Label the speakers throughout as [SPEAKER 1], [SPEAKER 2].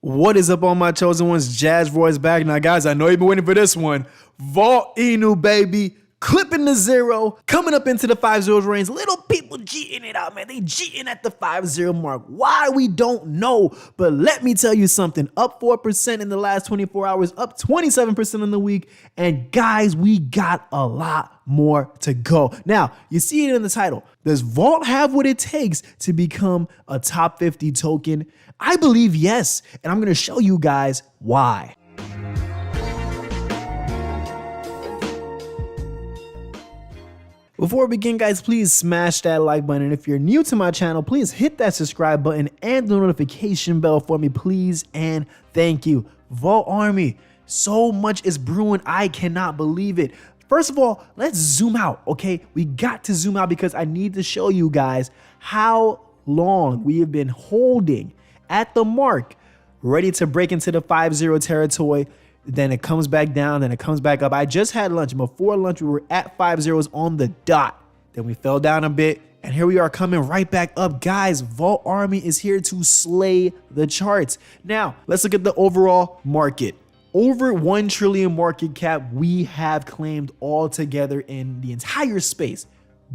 [SPEAKER 1] What is up, all my chosen ones? Jazz Roy's back. Now, guys, I know you've been waiting for this one. Vault Inu, baby. Clipping the 0. Coming up into the 5-0 range. Little people G'ing it out, man. They G'ing at the 5-0 mark. Why, we don't know. But let me tell you something. Up 4% in the last 24 hours. Up 27% in the week. And guys, we got a lot more to go. Now, you see it in the title. Does Vault have what it takes to become a top 50 token? I believe yes, and I'm going to show you guys why. Before we begin, guys, please smash that like button. And if you're new to my channel, please hit that subscribe button and the notification bell for me, please, and thank you. Vault Army, so much is brewing, I cannot believe it. First of all, let's zoom out, okay? We got to zoom out because I need to show you guys how long we have been holding at the mark, ready to break into the 5-0 territory. Then it comes back down, then it comes back up. I just had lunch. Before lunch, we were at 5-0s on the dot. Then we fell down a bit, and here we are coming right back up. Guys, Vault Army is here to slay the charts. Now, let's look at the overall market. Over 1 trillion market cap we have claimed all together in the entire space.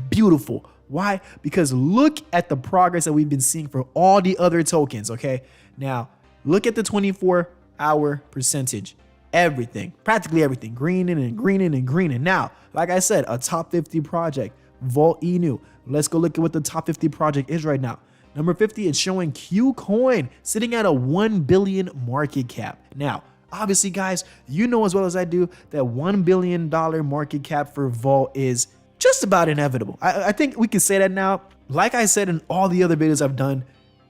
[SPEAKER 1] Beautiful. Why? Because look at the progress that we've been seeing for all the other tokens, okay? Now, look at the 24-hour percentage. Everything, practically everything, greening and greening and greening. Now, like I said, a top 50 project, Vault Inu. Let's go look at what the top 50 project is right now. Number 50 is showing KuCoin sitting at a 1 billion market cap. Now, obviously, guys, you know as well as I do that $1 billion market cap for Vault is just about inevitable. I think we can say that now. Like I said in all the other videos I've done,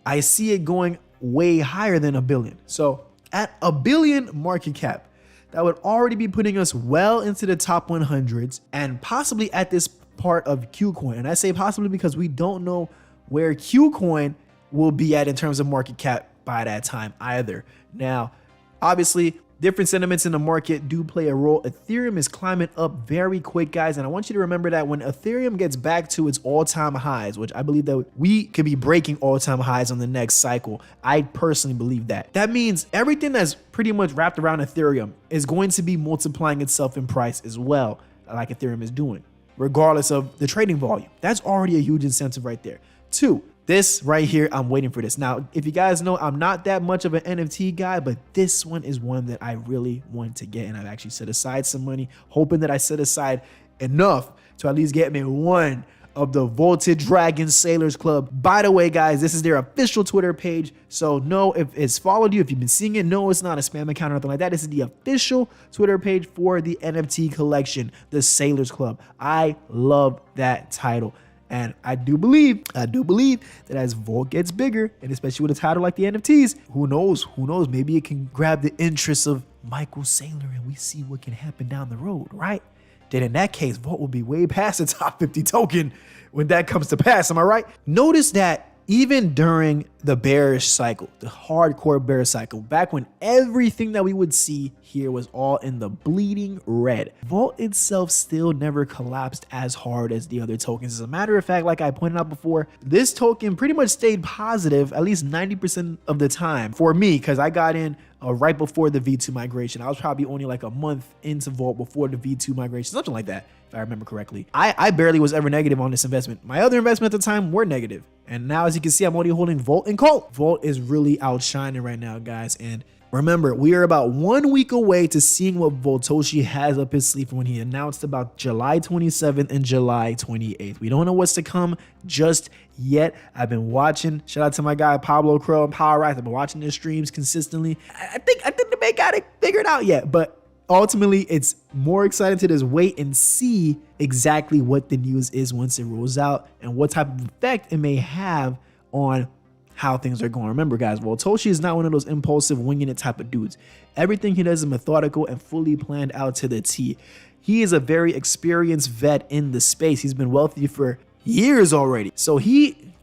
[SPEAKER 1] I see it going way higher than $1 billion. So at $1 billion market cap, that would already be putting us well into the top 100s and possibly at this part of KuCoin. And I say possibly because we don't know where KuCoin will be at in terms of market cap by that time either. Now, obviously, different sentiments in the market do play a role. Ethereum is climbing up very quick, guys. And I want you to remember that when Ethereum gets back to its all-time highs, which I believe that we could be breaking all-time highs on the next cycle. I personally believe that. That means everything that's pretty much wrapped around Ethereum is going to be multiplying itself in price as well, like Ethereum is doing, regardless of the trading volume. That's already a huge incentive right there. 2, this right here, I'm waiting for this. Now, if you guys know, I'm not that much of an NFT guy, but this one is one that I really want to get. And I've actually set aside some money, hoping that I set aside enough to at least get me one of the Vaulted Dragon Sailors Club. By the way, guys, this is their official Twitter page. So no, if it's followed you, if you've been seeing it, no, it's not a spam account or nothing like that. This is the official Twitter page for the NFT collection, the Sailors Club. I love that title. And I do believe that as Vault gets bigger, and especially with a title like the NFTs, who knows, maybe it can grab the interest of Michael Saylor and we see what can happen down the road, right? Then in that case, Vault will be way past the top 50 token when that comes to pass, am I right? Notice that even during the bearish cycle, the hardcore bear cycle, back when everything that we would see here was all in the bleeding red, Vault itself still never collapsed as hard as the other tokens. As a matter of fact, like I pointed out before, this token pretty much stayed positive at least 90% of the time for me, because I got in right before the V2 migration. I was probably only like a month into Vault before the V2 migration, something like that, if I remember correctly. I barely was ever negative on this investment. My other investment at the time were negative. And now, as you can see, I'm only holding Vault and Cult. Vault is really outshining right now, guys. And remember, we are about 1 week away to seeing what Vaultoshi has up his sleeve when he announced about July 27th and July 28th. We don't know what's to come just yet. I've been watching. Shout out to my guy Pablo Crow and Power Rise. I've been watching their streams consistently. I think the man got it figured out yet, but ultimately, it's more exciting to just wait and see exactly what the news is once it rolls out and what type of effect it may have on how things are going. Remember, guys, Vaultoshi is not one of those impulsive, winging it type of dudes. Everything he does is methodical and fully planned out to the T. He is a very experienced vet in the space. He's been wealthy for years already. So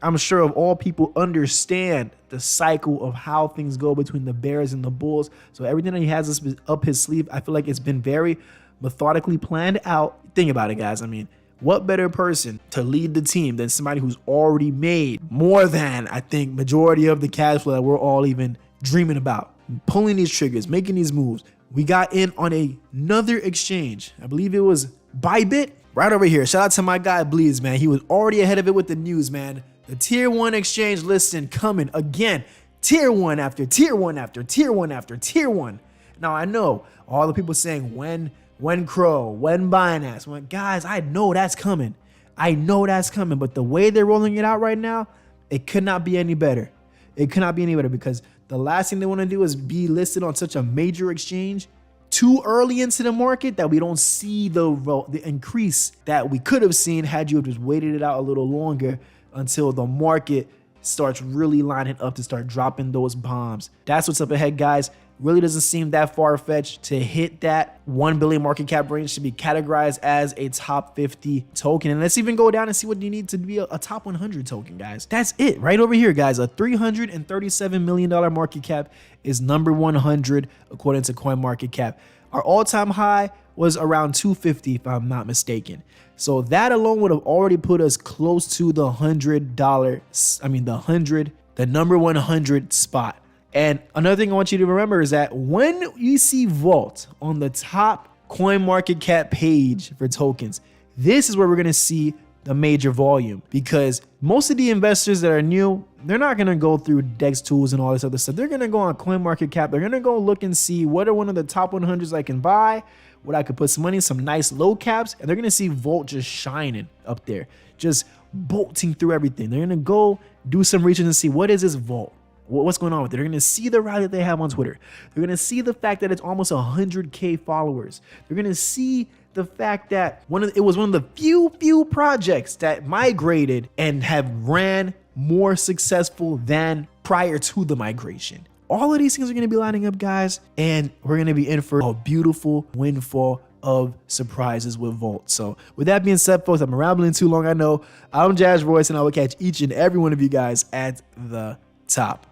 [SPEAKER 1] I'm sure of all people, understand the cycle of how things go between the bears and the bulls. So everything that he has up his sleeve, I feel like it's been very methodically planned out. Think about it, guys. I mean, what better person to lead the team than somebody who's already made more than, I think, majority of the cash flow that we're all even dreaming about? pulling these triggers, making these moves. We got in on another exchange. I believe it was Bybit right over here. Shout out to my guy Bleeds, man. He was already ahead of it with the news, man. The tier 1 exchange listing coming again. Tier 1 after tier 1 after tier 1 after tier 1. Now I know all the people saying when Crow, when Binance, when guys, I know that's coming. I know that's coming, but the way they're rolling it out right now, it could not be any better. It could not be any better because the last thing they want to do is be listed on such a major exchange too early into the market that we don't see the increase that we could have seen had you just waited it out a little longer until the market starts really lining up to start dropping those bombs. That's what's up ahead, guys. Really doesn't seem that far-fetched to hit that 1 billion market cap range to be categorized as a top 50 token. And let's even go down and see what you need to be a top 100 token, guys. That's it right over here, guys. A $337 million market cap is number 100 according to CoinMarketCap. Our all-time high was around 250 if I'm not mistaken. So that alone would have already put us close to the $100, the number 100 spot. And another thing I want you to remember is that when you see Vault on the top CoinMarketCap page for tokens, this is where we're going to see the major volume, because most of the investors that are new, they're not going to go through DEX tools and all this other stuff. They're going to go on CoinMarketCap. They're going to go look and see what are one of the top 100s I can buy, what I could put some money in, some nice low caps, and they're going to see Vault just shining up there, just bolting through everything. They're going to go do some research and see what is this Vault? What's going on with it? They're going to see the rally that they have on Twitter. They're going to see the fact that it's almost 100K followers. They're going to see the fact that it was one of the few projects that migrated and have ran more successful than prior to the migration. All of these things are going to be lining up, guys, and we're going to be in for a beautiful windfall of surprises with Vault. So with that being said, folks, I'm rambling too long, I know. I'm Jazz Royce, and I will catch each and every one of you guys at the top.